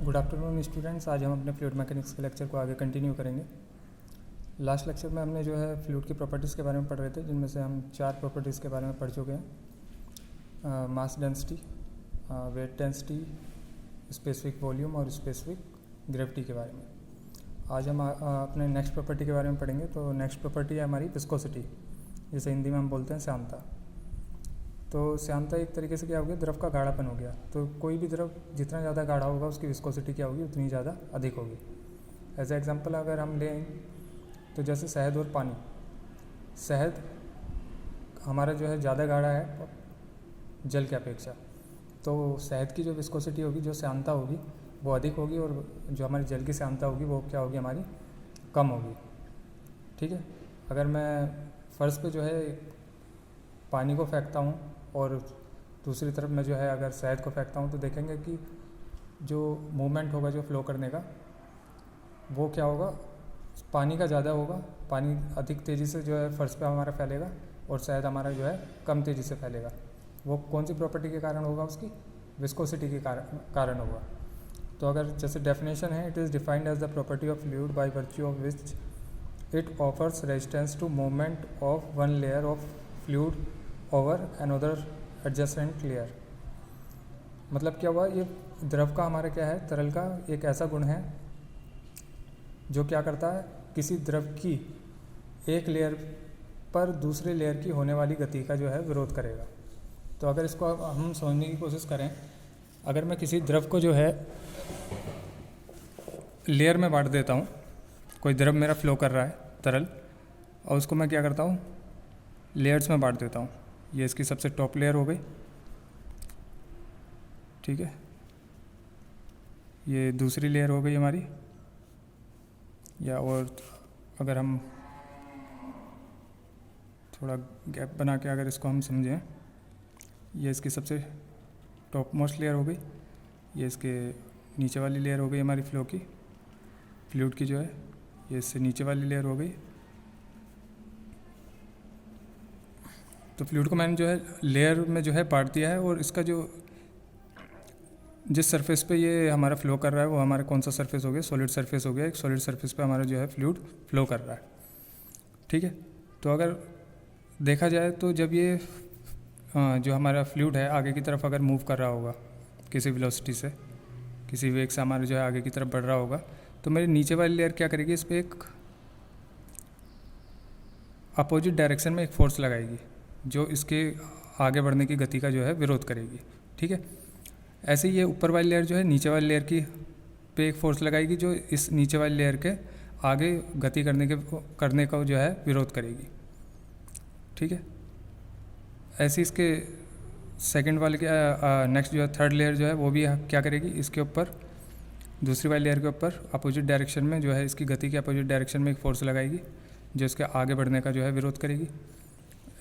Good afternoon students. आज हम अपने फ्लूइड मैकेनिक्स के लेक्चर को आगे कंटिन्यू करेंगे। लास्ट लेक्चर में हमने जो है फ्लूइड की प्रॉपर्टीज़ के बारे में पढ़ रहे थे, जिनमें से हम 4 प्रॉपर्टीज़ के बारे में पढ़ चुके हैं। Mass density, weight density, specific volume और स्पेसिफिक ग्रेविटी के बारे में। आज हम अपने नेक्स्ट प्रॉपर्टी के बारे में पढ़ेंगे। तो नेक्स्ट प्रॉपर्टी है हमारी विस्कोसिटी, जिसे हिंदी में हम बोलते हैं श्यानता। तो श्यानता एक तरीके से क्या हो गया, द्रव का गाढ़ापन हो गया। तो कोई भी द्रव जितना ज़्यादा गाढ़ा होगा उसकी विस्कोसिटी क्या होगी, उतनी ज़्यादा अधिक होगी। एज ए एग्जांपल अगर हम लें तो जैसे शहद और पानी। शहद हमारा जो है ज़्यादा गाढ़ा है जल की अपेक्षा, तो शहद की जो विस्कोसिटी होगी, जो श्यानता होगी, वो अधिक होगी, और जो हमारी जल की श्यानता होगी वो क्या होगी, हमारी कम होगी। ठीक है। अगर मैं फर्श पे जो है पानी को फेंकता हूँ और दूसरी तरफ मैं जो है अगर शहद को फेंकता हूँ, तो देखेंगे कि जो मूवमेंट होगा, जो फ्लो करने का, वो क्या होगा, पानी का ज़्यादा होगा। पानी अधिक तेज़ी से जो है फर्श पे हमारा फैलेगा और शहद हमारा जो है कम तेज़ी से फैलेगा। वो कौन सी प्रॉपर्टी के कारण होगा, उसकी विस्कोसिटी के कारण होगा। तो अगर जैसे डेफिनेशन है, it is defined as the property of fluid by virtue of which it offers resistance to movement of one layer of fluid over another adjacent layer. मतलब क्या हुआ, ये द्रव का हमारा क्या है, तरल का एक ऐसा गुण है जो क्या करता है, किसी द्रव की एक लेयर पर दूसरे लेयर की होने वाली गति का जो है विरोध करेगा। तो अगर इसको हम समझने की कोशिश करें, अगर मैं किसी द्रव को जो है लेयर में बांट देता हूँ, कोई द्रव मेरा फ्लो कर रहा है तरल, और उसको मैं क्या करता हूँ, लेयर्स में बांट देता हूँ। ये इसकी सबसे टॉप लेयर हो गई, ठीक है। ये दूसरी लेयर हो गई हमारी, या और अगर हम थोड़ा गैप बना के अगर इसको हम समझें, ये इसकी सबसे टॉप मोस्ट लेयर हो गई, ये इसके नीचे वाली लेयर हो गई हमारी फ्लो की, फ्लूइड की जो है, ये इससे नीचे वाली लेयर हो गई। तो फ्लूइड को मैंने जो है लेयर में जो है बांट दिया है, और इसका जो जिस सरफेस पे ये हमारा फ्लो कर रहा है वो हमारा कौन सा सरफेस हो गया, सॉलिड सरफेस हो गया। एक सॉलिड सरफेस पे हमारा जो है फ्लूइड फ्लो कर रहा है, ठीक है। तो अगर देखा जाए तो जब ये जो हमारा फ्लूइड है आगे की तरफ अगर मूव कर रहा होगा किसी वेलोसिटी से, किसी वेग से हमारा जो है आगे की तरफ बढ़ रहा होगा, तो मेरी नीचे वाली लेयर क्या करेगी, इस पर एक अपोजिट डायरेक्शन में एक फोर्स लगाएगी जो इसके आगे बढ़ने की गति का जो है विरोध करेगी, ठीक है। ऐसे ही ये ऊपर वाली लेयर जो है नीचे वाली लेयर की पे एक फोर्स लगाएगी जो इस नीचे वाली लेयर के आगे गति करने का जो है विरोध करेगी, ठीक है। ऐसे इसके सेकंड वाले के नेक्स्ट जो है थर्ड लेयर जो है वो भी क्या करेगी, इसके ऊपर दूसरी वाली लेयर के ऊपर अपोजिट डायरेक्शन में जो है इसकी गति के अपोजिट डायरेक्शन में एक फोर्स लगाएगी जो इसके आगे बढ़ने का जो है विरोध करेगी।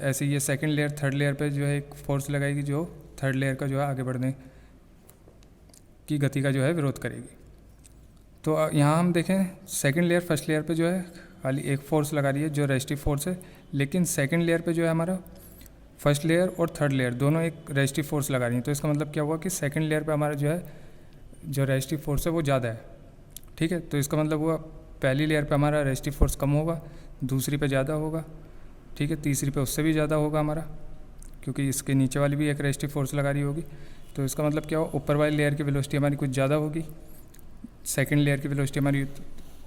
ऐसे ये सेकंड लेयर थर्ड लेयर पे जो है एक फोर्स लगाएगी जो थर्ड लेयर का जो है आगे बढ़ने की गति का जो है विरोध करेगी। तो यहाँ हम देखें सेकंड लेयर फर्स्ट लेयर पे जो है खाली एक फोर्स लगा रही है जो रेजिस्टिव फोर्स है, लेकिन सेकंड लेयर पे जो है हमारा फर्स्ट लेयर और थर्ड लेयर दोनों एक रेजिस्टिव फोर्स लगा रही हैं। तो इसका मतलब क्या हुआ कि सेकंड लेयर पे हमारा जो है जो रेजिस्टिव फोर्स है वो ज़्यादा है, ठीक है। तो इसका मतलब हुआ पहली लेयर पे हमारा रेजिस्टिव फोर्स कम होगा, दूसरी पे ज़्यादा होगा, ठीक है, तीसरी पे उससे भी ज़्यादा होगा हमारा, क्योंकि इसके नीचे वाली भी एक रेजिस्टिव फोर्स लगा रही होगी। तो इसका मतलब क्या हो, ऊपर वाली लेयर की वेलोसिटी हमारी कुछ ज़्यादा होगी, सेकंड लेयर की वेलोसिटी हमारी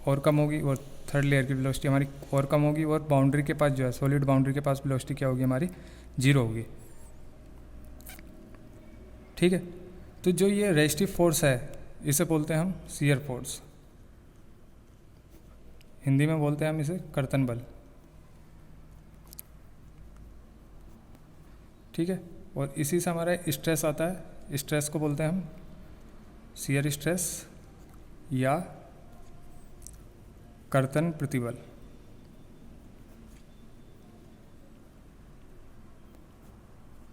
और कम होगी, और थर्ड लेयर की वेलोसिटी हमारी और कम होगी, और बाउंड्री के पास जो है सॉलिड बाउंड्री के पास वेलोसिटी क्या होगी, हमारी 0 होगी, ठीक है। तो जो ये रेजिस्टिव फोर्स है इसे बोलते हैं हम शियर फोर्स, हिंदी में बोलते हैं हम इसे कर्तन बल, ठीक है। और इसी से हमारा स्ट्रेस आता है, स्ट्रेस को बोलते हैं हम शियर स्ट्रेस या कर्तन प्रतिबल,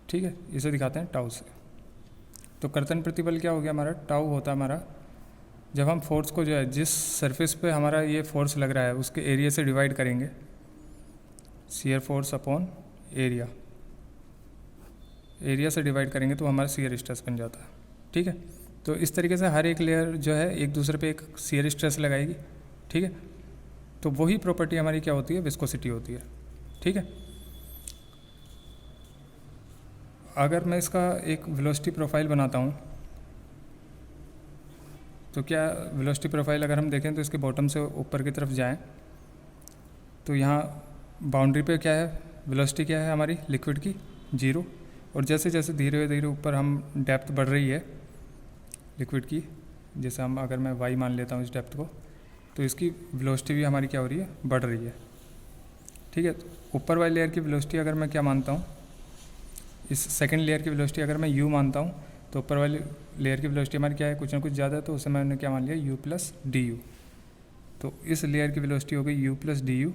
ठीक है। इसे दिखाते हैं टाउ से। तो कर्तन प्रतिबल क्या हो गया, हमारा टाउ होता है हमारा जब हम फोर्स को जो है जिस सरफेस पे हमारा ये फोर्स लग रहा है उसके एरिया से डिवाइड करेंगे, shear force upon area, area से डिवाइड करेंगे तो हमारा शियर स्ट्रेस बन जाता है, ठीक है। तो इस तरीके से हर एक लेयर जो है एक दूसरे पे एक शियर स्ट्रेस लगाएगी, ठीक है। तो वही प्रॉपर्टी हमारी क्या होती है, विस्कोसिटी होती है, ठीक है। अगर मैं इसका एक वेलोसिटी प्रोफाइल बनाता हूँ तो क्या वेलोसिटी प्रोफाइल अगर हम देखें तो इसके बॉटम से ऊपर की तरफ जाएं तो यहाँ बाउंड्री पे क्या है, वेलोसिटी क्या है हमारी लिक्विड की, 0। और जैसे जैसे धीरे धीरे ऊपर हम डेप्थ बढ़ रही है लिक्विड की, जैसे हम अगर मैं y मान लेता हूँ इस डेप्थ को, तो इसकी वेलोसिटी भी हमारी क्या हो रही है, बढ़ रही है, ठीक है। ऊपर वाली लेयर की वेलोसिटी अगर मैं क्या मानता हूँ, इस सेकंड लेयर की वेलोसिटी अगर मैं u मानता हूँ, तो ऊपर वाली लेयर की वेलोसिटी हमारी क्या है, कुछ ना कुछ ज़्यादा है, तो उसे मैंने क्या मान लिया, u प्लस डी यू। तो इस लेयर की वेलोसिटी हो गई u प्लस डी यू,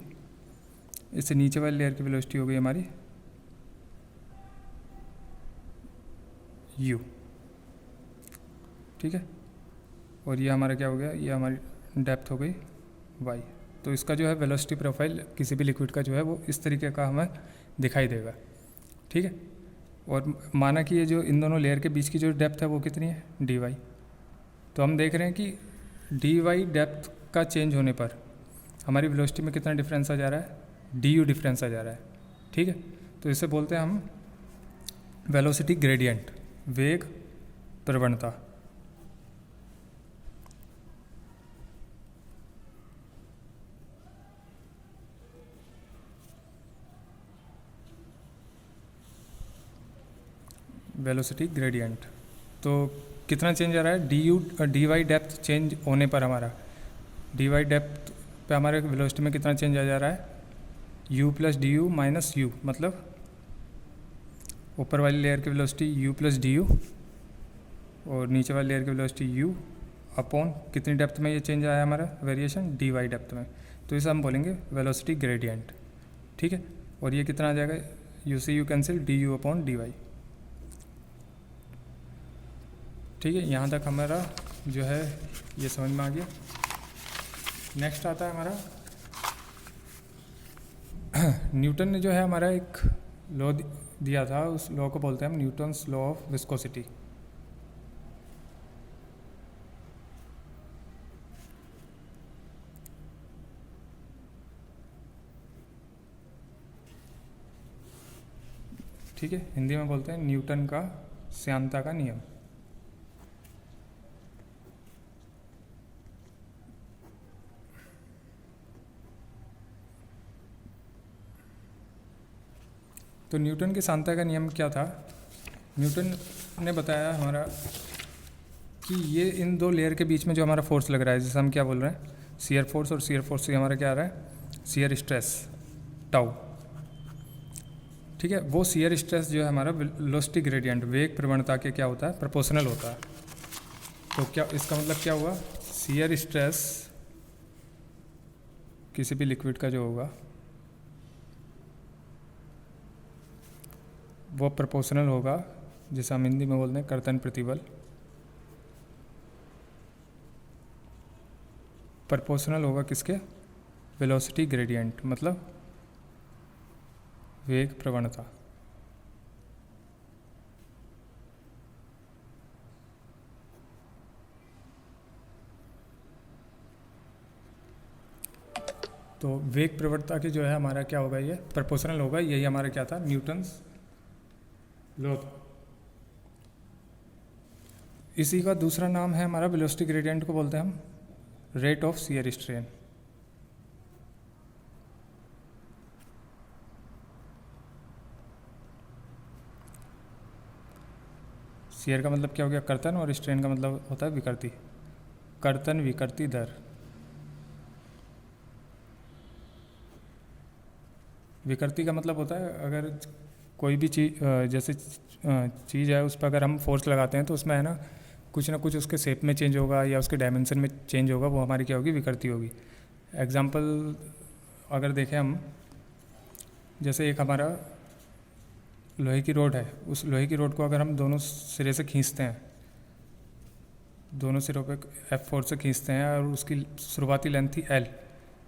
इससे नीचे वाली लेयर की वेलोसिटी हो गई हमारी u, ठीक है। और ये हमारा क्या हो गया, ये हमारी डेप्थ हो गई y। तो इसका जो है वेलोसिटी प्रोफाइल किसी भी लिक्विड का जो है वो इस तरीके का हमें दिखाई देगा, ठीक है। और माना कि ये जो इन दोनों लेयर के बीच की जो डेप्थ है वो कितनी है, dy। तो हम देख रहे हैं कि dy डेप्थ का चेंज होने पर हमारी वेलोसिटी में कितना डिफरेंस आ जा रहा है, du डिफरेंस आ जा रहा है, ठीक है। तो इसे बोलते हैं हम वेलोसिटी ग्रेडियंट, वेग प्रवणता। वेलोसिटी ग्रेडियंट, तो कितना चेंज आ रहा है, डी वाई डेप्थ चेंज होने पर हमारा डी वाई डेप्थ पे हमारे वेलोसिटी में कितना चेंज आ जा रहा है, u plus D you minus you, मतलब ऊपर वाली लेयर की velocity u plus D you और नीचे वाली लेयर की वेलोसिटी u अपॉन कितनी डेप्थ में ये चेंज आया हमारा वेरिएशन, डी वाई डेप्थ में। तो इसे हम बोलेंगे वेलोसिटी ग्रेडियंट, ठीक है। और ये कितना आ जाएगा, यू से U cancel, D U upon D Y, ठीक है। यहाँ तक हमारा जो है ये समझ में आ गया। नेक्स्ट आता है हमारा न्यूटन ने जो है हमारा एक लॉ दिया था, उस लॉ को बोलते हैं हम न्यूटन्स लॉ ऑफ विस्कोसिटी। ठीक है, हिंदी में बोलते हैं न्यूटन का श्यानता का नियम। तो न्यूटन के श्यानता का नियम क्या था, न्यूटन ने बताया हमारा कि ये इन दो लेयर के बीच में जो हमारा फोर्स लग रहा है, जैसे हम क्या बोल रहे हैं, शियर फोर्स, और शियर फोर्स से हमारा क्या आ रहा है, शियर स्ट्रेस टाउ, ठीक है। वो शियर स्ट्रेस जो है हमारा वेलोसिटी ग्रेडियंट, वेग प्रवणता के क्या होता है, प्रोपोर्शनल होता है। तो क्या इसका मतलब क्या हुआ, शियर स्ट्रेस किसी भी लिक्विड का जो होगा वो प्रोपोर्शनल होगा, जिसे हम हिंदी में बोलते हैं कर्तन प्रतिबल, प्रोपोर्शनल होगा किसके, वेलोसिटी ग्रेडियंट, मतलब वेग प्रवणता। तो वेग प्रवणता की जो है हमारा क्या होगा, ये प्रोपोर्शनल होगा, यही हमारा क्या था, न्यूटन्स लॉ। इसी का दूसरा नाम है हमारा वेलोसिटी ग्रेडियंट को बोलते हैं हम rate of shear strain. Shear का मतलब क्या हो गया, कर्तन, और स्ट्रेन का मतलब होता है विकृति, कर्तन विकृति दर। विकृति का मतलब होता है अगर कोई भी चीज़, जैसे चीज़ है उस पर अगर हम फोर्स लगाते हैं तो उसमें है ना कुछ उसके शेप में चेंज होगा या उसके डायमेंशन में चेंज होगा, वो हमारी क्या होगी, विकृति होगी। एग्जाम्पल अगर देखें हम, जैसे एक हमारा लोहे की रोड है, उस लोहे की रोड को अगर हम दोनों सिरे से खींचते हैं, दोनों सिरों पे F4 से खींचते हैं और उसकी शुरुआती लेंथ थी L,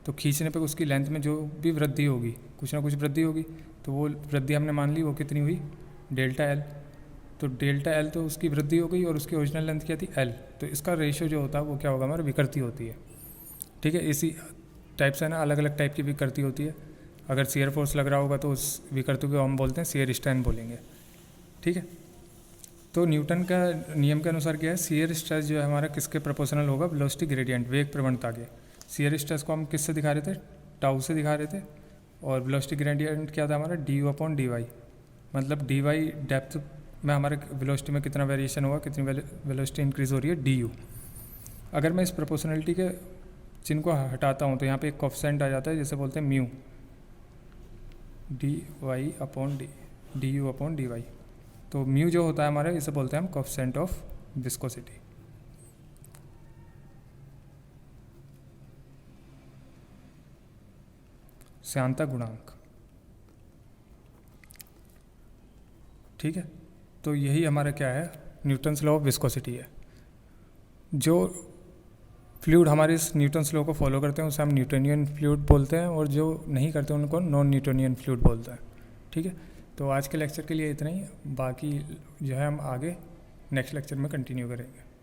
तो खींचने पे उसकी लेंथ में जो भी वृद्धि होगी, कुछ ना कुछ वृद्धि होगी, तो वो वृद्धि हमने मान ली वो कितनी हुई, डेल्टा L, तो डेल्टा एल तो उसकी वृद्धि हो गई और उसकी ओरिजिनल लेंथ क्या थी एल, तो इसका रेशियो जो होता है वो क्या होगा हमारा विकृति होती है। ठीक है, इसी टाइप से ना अलग अलग टाइप की विकृति होती है। अगर शियर फोर्स लग रहा होगा तो उस विकृति को हम बोलते हैं शियर स्ट्रेन बोलेंगे। ठीक है, तो न्यूटन का नियम के अनुसार क्या है, शियर स्ट्रेस जो है हमारा किसके प्रोपोर्शनल होगा, वेलोसिटी ग्रेडियंट, वेग प्रवणता के। शियर स्ट्रेस को हम किससे दिखा रहे थे, टाउ से दिखा रहे थे, और वेलोसिटी ग्रेडियंट क्या था हमारा, du/dy, मतलब dy डेप्थ में हमारे वेलोसिटी में कितना वेरिएशन होगा, कितनी वेलोसिटी इंक्रीज हो रही है, du। अगर मैं इस प्रोपोर्शनलिटी के चिन्ह को हटाता हूँ तो यहाँ पे एक कोफिशिएंट आ जाता है जिसे बोलते हैं म्यू, du/dy। तो म्यू जो होता है हमारा, इसे बोलते हैं हम कोफिशिएंट ऑफ विस्कोसिटी। श्यानता गुणांक। ठीक है, तो यही हमारा क्या है, न्यूटन्स लॉ ऑफ विस्कोसिटी है। जो फ्लूइड हमारे इस न्यूटन्स लॉ को फॉलो करते हैं उसे हम न्यूटोनियन फ्लूइड बोलते हैं, और जो नहीं करते उनको नॉन न्यूटोनियन फ्लूइड बोलते हैं। ठीक है, तो आज के लेक्चर के लिए इतना ही, बाकी जो है हम आगे नेक्स्ट लेक्चर में कंटिन्यू करेंगे।